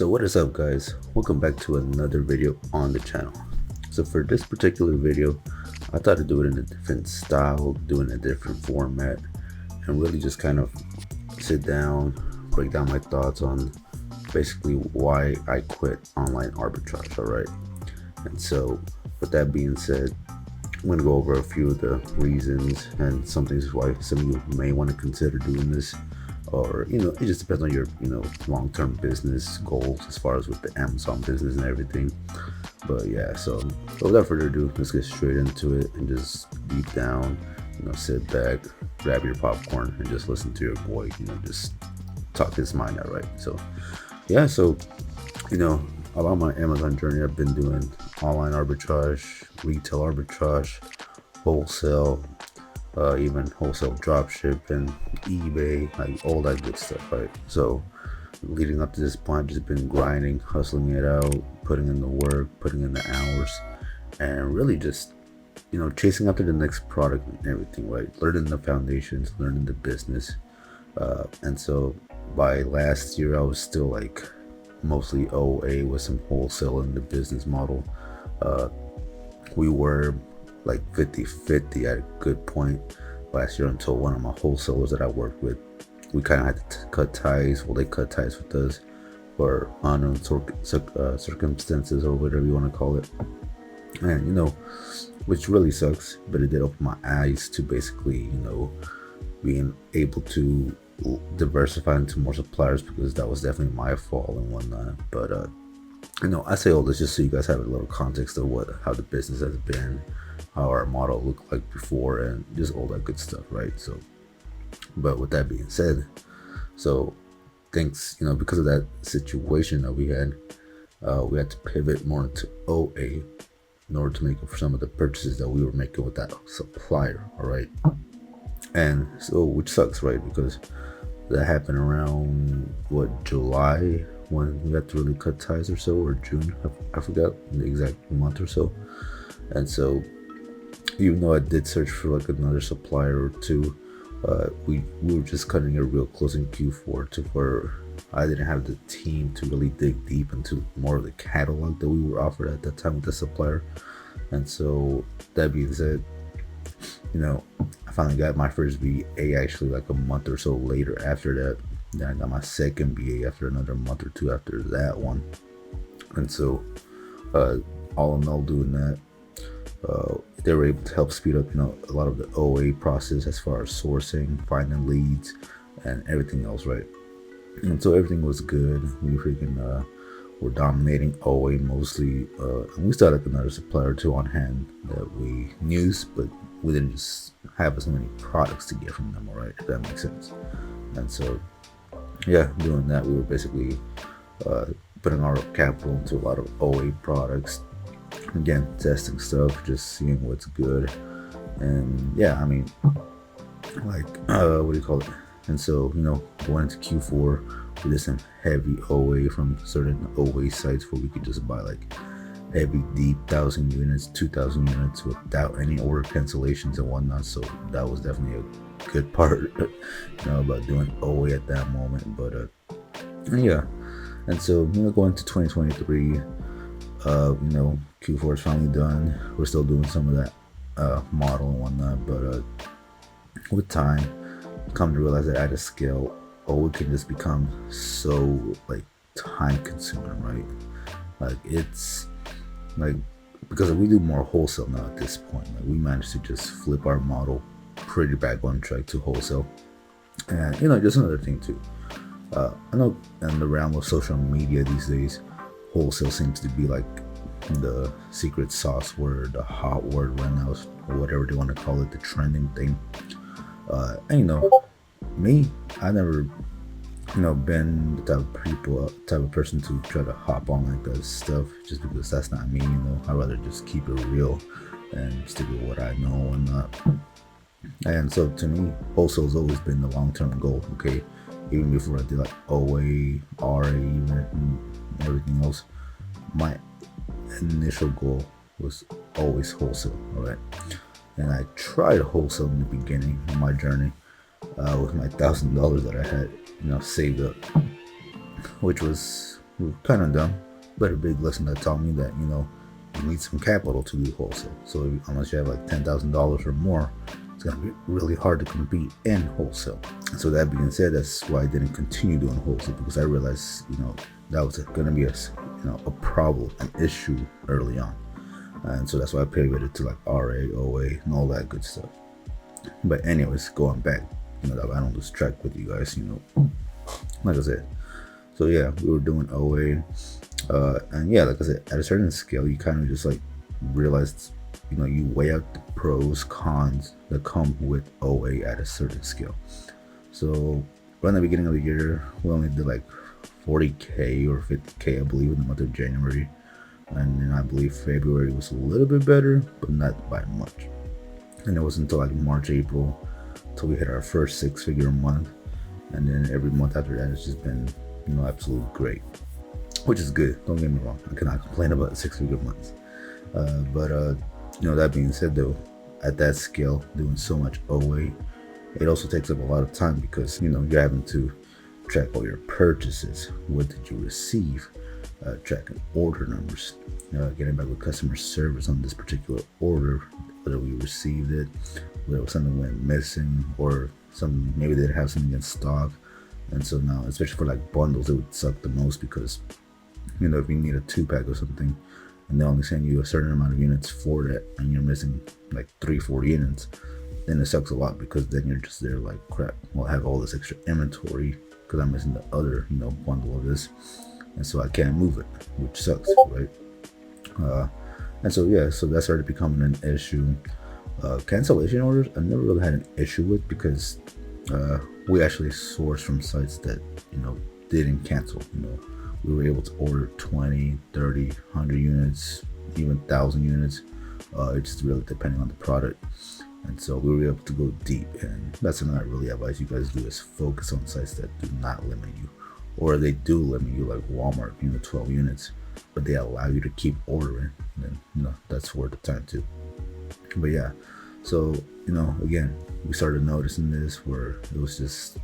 So what is up, guys? Welcome back to another video on the channel. So for this particular video, I thought I'd do it in a different style, do it in a different format, and really just kind of sit down, break down my thoughts on basically why I quit online arbitrage. All right. And so with that being said, I'm going to go over a few of the reasons and some things why some of you may want to consider doing this, or it just depends on your long-term business goals as far as with the Amazon business and everything. But yeah, so without further ado, let's get straight into it and just deep down, sit back, grab your popcorn, and just listen to your boy, just talk his mind out, right? So yeah, so about my Amazon journey, I've been doing online arbitrage, retail arbitrage, wholesale, even wholesale dropship and eBay, like all that good stuff, right? So leading up to this point, I've just been grinding, hustling it out, putting in the work, putting in the hours, and really just chasing after the next product and everything, right? Learning the foundations, learning the business, and so by last year I was still like mostly OA with some wholesale in the business model. We were like 50-50 at a good point last year until one of my wholesalers that I worked with, we kind of had to cut ties. Well, they cut ties with us for unknown circumstances, or whatever you want to call it. And which really sucks, but it did open my eyes to basically being able to diversify into more suppliers, because that was definitely my fault and whatnot. But I say all this just so you guys have a little context of how the business has been, how our model looked like before, and just all that good stuff, right? So, but with that being said, so thanks, because of that situation that we had to pivot more into OA in order to make up for some of the purchases that we were making with that supplier, all right? And so, which sucks, right? Because that happened around July, when we had to really cut ties, or so, or June, I forgot the exact month or so. And so even though I did search for like another supplier or two, we were just cutting it real close in Q4 to where I didn't have the team to really dig deep into more of the catalog that we were offered at that time with the supplier. And so that being said, I finally got my first BA actually like a month or so later after that. Then I got my second BA after another month or two after that one. And so all in all, doing that, they were able to help speed up a lot of the OA process as far as sourcing, finding leads, and everything else, right? And so everything was good. We freaking were dominating OA mostly, and we still had like another supplier or two on hand that we used, but we didn't just have as many products to get from them, all right, if that makes sense. And so yeah, doing that, we were basically putting our capital into a lot of OA products, again, testing stuff, just seeing what's good. And yeah, I mean, like what do you call it? And so going into Q4, we did some heavy OA from certain OA sites where we could just buy like heavy deep 1,000 units, 2,000 units without any order cancellations and whatnot. So that was definitely a good part about doing OA at that moment. But yeah, and so going to 2023, Q4 is finally done. We're still doing some of that model and whatnot, but with time, come to realize that at a scale, OA can just become so like time consuming, right? Like it's like, because we do more wholesale now at this point, like we managed to just flip our model pretty back on track to wholesale. And just another thing too, I know in the realm of social media these days, wholesale seems to be like the secret sauce word, the hot word right now, or whatever they want to call it, the trending thing. And me, I never been the type of person to try to hop on like that stuff, just because that's not me. I'd rather just keep it real and stick with what I know and not. And so to me, wholesale has always been the long-term goal, okay? Even before I did like OA, RA, and everything else, my initial goal was always wholesale, all right? And I tried wholesale in the beginning of my journey with my $1,000 that I had saved up, which was kind of dumb, but a big lesson that taught me that, you need some capital to do wholesale. So unless you have like $10,000 or more, it's gonna be really hard to compete in wholesale. And so that being said, that's why I didn't continue doing wholesale, because I realized, that was gonna be a problem, an issue early on. And so that's why I pivoted to like RA, OA, and all that good stuff. But anyways, going back, I don't lose track with you guys, like I said. So yeah, we were doing OA, and yeah, like I said, at a certain scale, you kind of just like realized, you weigh out the pros, cons that come with OA at a certain scale. So around the beginning of the year, we only did like 40K or 50K, I believe, in the month of January. And then I believe February was a little bit better, but not by much. And it wasn't until like March, April, till we hit our first 6-figure month. And then every month after that, it's just been, absolutely great, which is good. Don't get me wrong. I cannot complain about 6-figure months. But that being said, though, at that scale, doing so much OA, it also takes up a lot of time because, you're having to track all your purchases. What did you receive? Tracking order numbers, getting back with customer service on this particular order, whether we received it, whether something went missing, or maybe they didn't have something in stock. And so now, especially for like bundles, it would suck the most because, if you need a 2-pack or something, and they only send you a certain amount of units for that, and you're missing like 3-4 units, then it sucks a lot because then you're just there like, crap, well, I have all this extra inventory because I'm missing the other, bundle of this. And so I can't move it, which sucks, right? And so yeah, so that started becoming an issue. Cancellation orders, I never really had an issue with because we actually sourced from sites that didn't cancel. We were able to order 20, 30, 100 units, even 1,000 units. It's just really depending on the product. And so we were able to go deep, and that's something I really advise you guys do, is focus on sites that do not limit you. Or they do limit you, like Walmart, 12 units, but they allow you to keep ordering. And then, that's worth the time too. But yeah, so, again, we started noticing this where it was just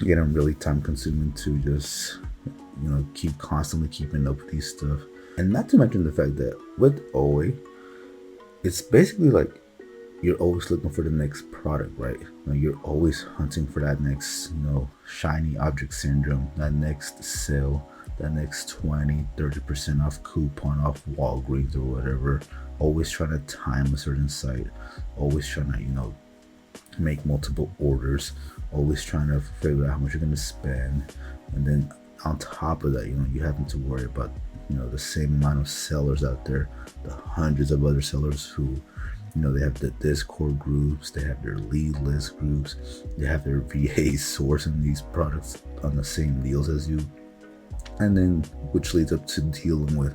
getting really time consuming to just, keep constantly keeping up with these stuff. And not to mention the fact that with OA, it's basically like you're always looking for the next product, right? You're always hunting for that next, shiny object syndrome, that next sale, that next 20-30% off coupon off Walgreens or whatever. Always trying to time a certain site, always trying to, make multiple orders, always trying to figure out how much you're going to spend. And then on top of that, you having to worry about, the same amount of sellers out there, the hundreds of other sellers who, they have the Discord groups, they have their lead list groups, they have their VAs sourcing these products on the same deals as you. And then, which leads up to dealing with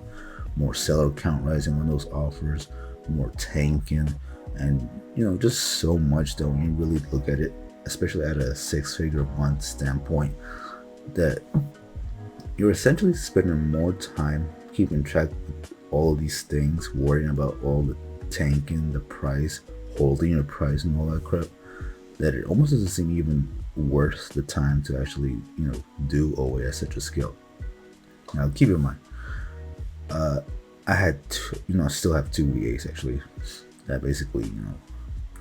more seller count rising on those offers, more tanking, and, just so much that when you really look at it, especially at a 6-figure month standpoint, that you're essentially spending more time keeping track of all of these things, worrying about all the tanking, the price, holding your price and all that crap, that it almost doesn't seem even worth the time to actually, do OA at such a scale. Now, keep in mind, I had, I still have 2 VAs actually that basically,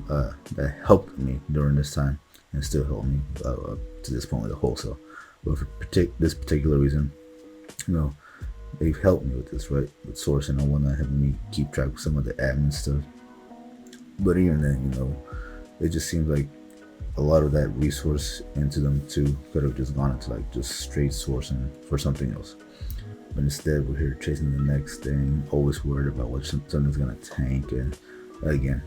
that helped me during this time and still help me to this point with the wholesale. But for this particular reason, they've helped me with this, right? With sourcing and whatnot, helping me keep track of some of the admin stuff. But even then, it just seems like a lot of that resource into them too could have just gone into like just straight sourcing for something else. But instead, we're here chasing the next thing, always worried about what something's gonna tank. And again,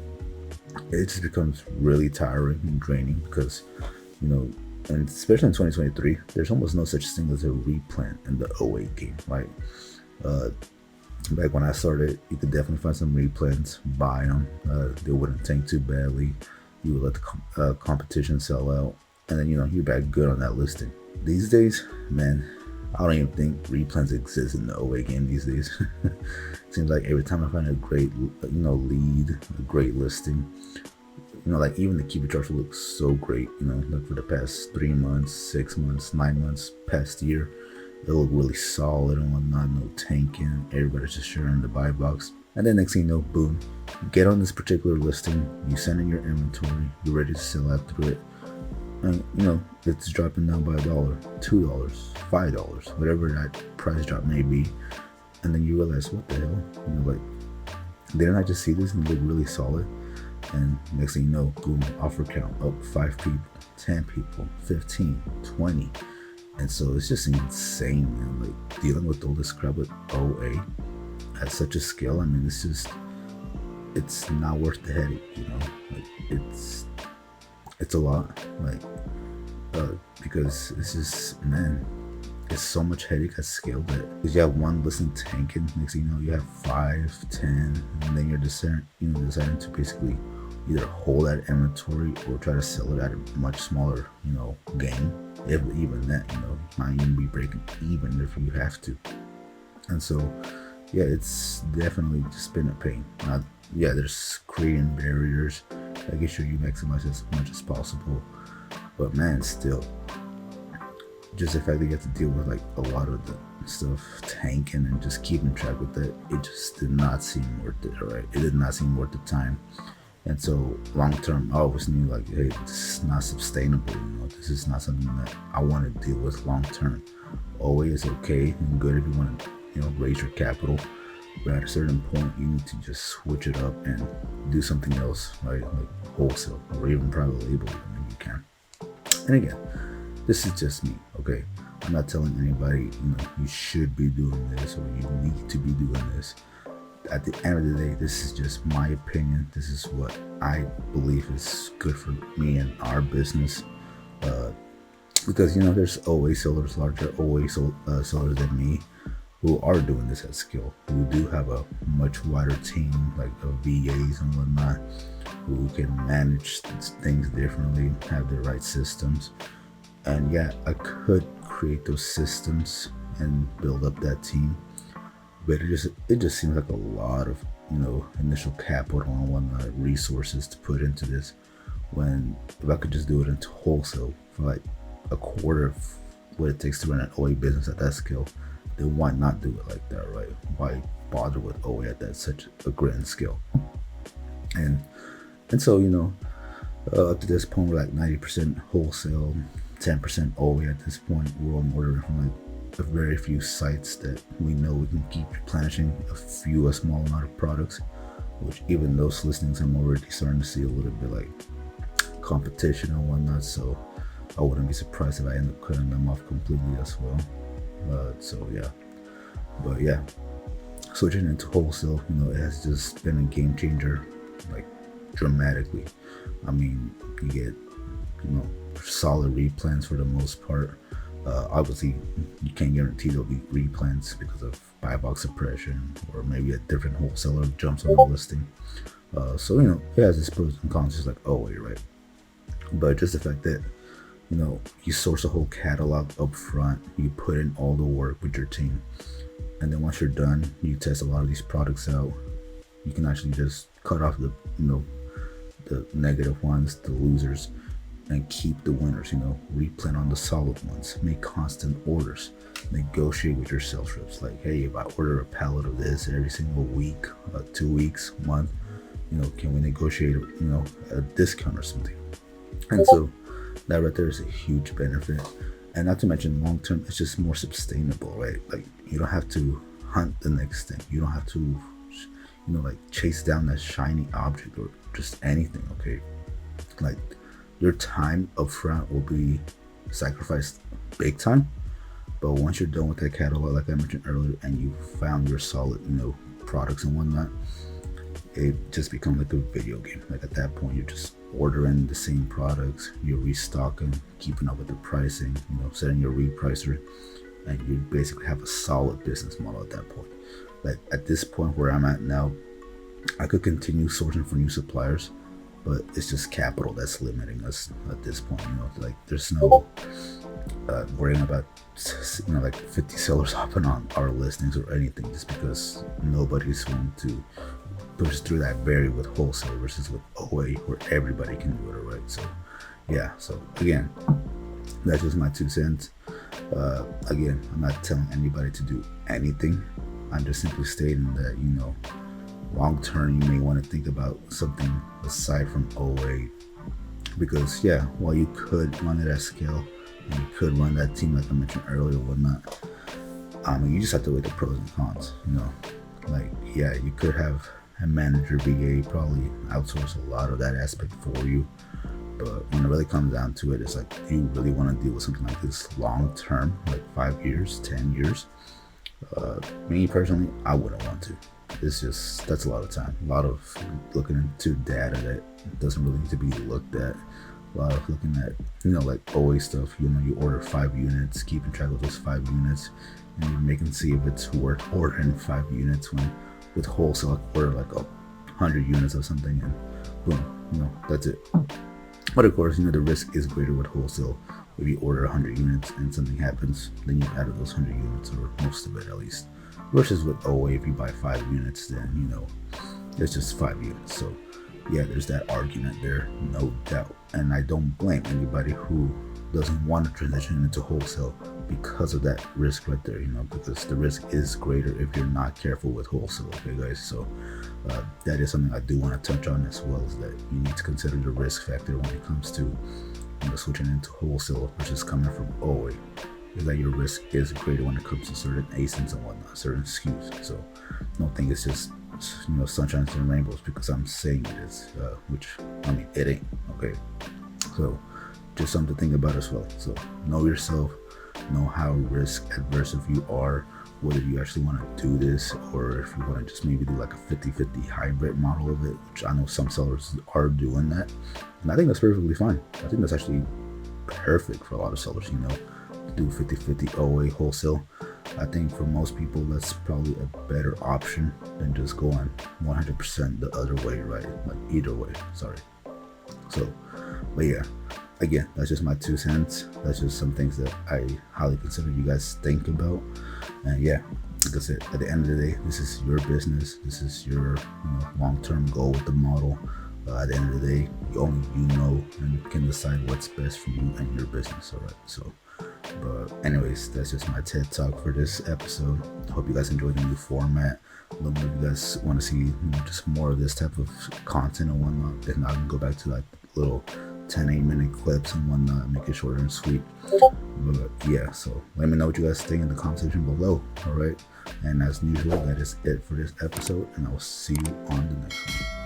it just becomes really tiring and draining because, and especially in 2023, there's almost no such thing as a replant in the OA game, right? Back when I started, you could definitely find some replants, buy them. They wouldn't tank too badly. You would let the competition sell out, and then you're back good on that listing. These days, man, I don't even think replants exist in the OA game these days. Seems like every time I find a great, lead, a great listing, like even the keeper charts looks so great, like for the past 3 months, 6 months, 9 months, past year, It looked really solid and whatnot, no tanking. Everybody's just sharing the buy box. And then next thing you know, boom, you get on this particular listing, you send in your inventory, you're ready to sell out through it. And it's dropping down by $1, $2, $5, whatever that price drop may be. And then you realize, what the hell? Didn't I just see this and it looked really solid? And next thing you know, boom, offer count up 5 people, 10 people, 15, 20. And so it's just insane, man. Like, dealing with all this crap with OA at such a scale, I mean, it's not worth the headache, it's a lot, because this is, man, it's so much headache at scale that if you have one listing tanking, next thing you know, you have 5, 10, and then you're deciding to basically either hold that inventory or try to sell it at a much smaller, gain. If even that, you might even be breaking even if you have to. And so, yeah, it's definitely just been a pain. There's creating barriers, making sure you maximize as much as possible. But man, still, just the fact that you have to deal with like a lot of the stuff tanking and just keeping track with that, it just did not seem worth it, right? It did not seem worth the time. And so long term, I always knew, like, hey, this is not sustainable. This is not something that I want to deal with long term. OA is okay and good if you want to, raise your capital, but at a certain point, you need to just switch it up and do something else, right? Like wholesale or even private label, if you can. And again, this is just me, okay? I'm not telling anybody, you should be doing this or you need to be doing this. At the end of the day, this is just my opinion. This is what I believe is good for me and our business. Because, there's OA sellers, larger OA sellers than me, who are doing this at scale, who do have a much wider team, like VAs and whatnot, who can manage things differently, have the right systems. And yeah, I could create those systems and build up that team. But it just seems like a lot of, initial capital and whatnot, resources to put into this, when if I could just do it into wholesale for like a quarter of what it takes to run an OA business at that scale, then why not do it like that, right? Why bother with OA at that such a grand scale? And so, up to this point, we're like 90% wholesale, 10% OA at this point. We're on ordering from like a very few sites that we know we can keep replenishing a small amount of products, which even those listings, I'm already starting to see a little bit like competition and whatnot. So I wouldn't be surprised if I end up cutting them off completely as well. But yeah, switching into wholesale, it has just been a game changer, like dramatically. I mean, you get, solid replans for the most part. Obviously, you can't guarantee there'll be replans because of buy box suppression, or maybe a different wholesaler jumps on the listing. So it has its pros and cons, just like OA, right? But just the fact that you source a whole catalog up front, you put in all the work with your team, and then once you're done, you test a lot of these products out. You can actually just cut off the the negative ones, the losers, and keep the winners. Replan on the solid ones, make constant orders, negotiate with your sales reps, like, hey, if I order a pallet of this every single week, 2 weeks, month, can we negotiate a discount or something? And so that right there is a huge benefit. And not to mention, long term, it's just more sustainable, right? Like, you don't have to hunt the next thing. You don't have to like chase down that shiny object or just anything, okay? Like, your time up front will be sacrificed big time, but once you're done with that catalog, like I mentioned earlier, and you found your solid products and whatnot, it just becomes like a video game. Like, at that point, you're just ordering the same products, you're restocking, keeping up with the pricing, setting your repricer, and you basically have a solid business model at that point. Like, at this point where I'm at now, I could continue sourcing for new suppliers, but it's just capital that's limiting us at this point. Like, there's no worrying about like 50 sellers hopping on our listings or anything, just because nobody's going to push through that barrier with wholesale versus with OA, where everybody can do it, right? So yeah, so again, that's just my 2 cents. Again, I'm not telling anybody to do anything. I'm just simply stating that, long term, you may want to think about something aside from OA. Because, yeah, while you could run it at scale, and you could run that team like I mentioned earlier or whatnot, you just have to weigh the pros and cons, Like, yeah, you could have a manager, VA, probably outsource a lot of that aspect for you. But when it really comes down to it, it's like, do you really want to deal with something like this long term, like 5 years, 10 years? Me personally, I wouldn't want to. That's a lot of time. A lot of looking into data that doesn't really need to be looked at. A lot of looking at, like OA stuff. You order 5 units, keeping track of those 5 units, and you're making see if it's worth ordering 5 units when with wholesale, I order like 100 units of something, and boom, that's it. But of course, the risk is greater with wholesale. If you order 100 units and something happens, then you've added those 100 units, or most of it at least. Versus with OA, if you buy 5 units, then, it's just 5 units. So, yeah, there's that argument there, no doubt. And I don't blame anybody who doesn't want to transition into wholesale because of that risk right there, because the risk is greater if you're not careful with wholesale, okay, guys? So that is something I do want to touch on as well, is that you need to consider the risk factor when it comes to switching into wholesale versus coming from OA, is that your risk is greater when it comes to certain ASINs and whatnot, certain SKUs. So don't think it's just sunshine and rainbows because I'm saying it is, which it ain't, okay? So just something to think about as well. So know yourself, know how risk adverse if you are, whether you actually want to do this, or if you want to just maybe do like a 50-50 hybrid model of it, which I know some sellers are doing that, and I think that's perfectly fine. I think that's actually perfect for a lot of sellers, to do 50-50 OA wholesale. I think for most people that's probably a better option than just going 100% the other way, right? Like either way, sorry. So, but yeah, again, that's just my 2 cents. That's just some things that I highly consider you guys think about. And yeah, like I said, at the end of the day, this is your business. This is your long-term goal with the model. At the end of the day, only you know and can decide what's best for you and your business. All right. So, but anyways, that's just my TED talk for this episode. Hope you guys enjoyed the new format. Let me know if you guys want to see just more of this type of content and whatnot. If not, I can go back to like little 10-8-minute clips and whatnot, make it shorter and sweet. But yeah, so let me know what you guys think in the comment section below. All right, and as usual, that is it for this episode, and I will see you on the next one.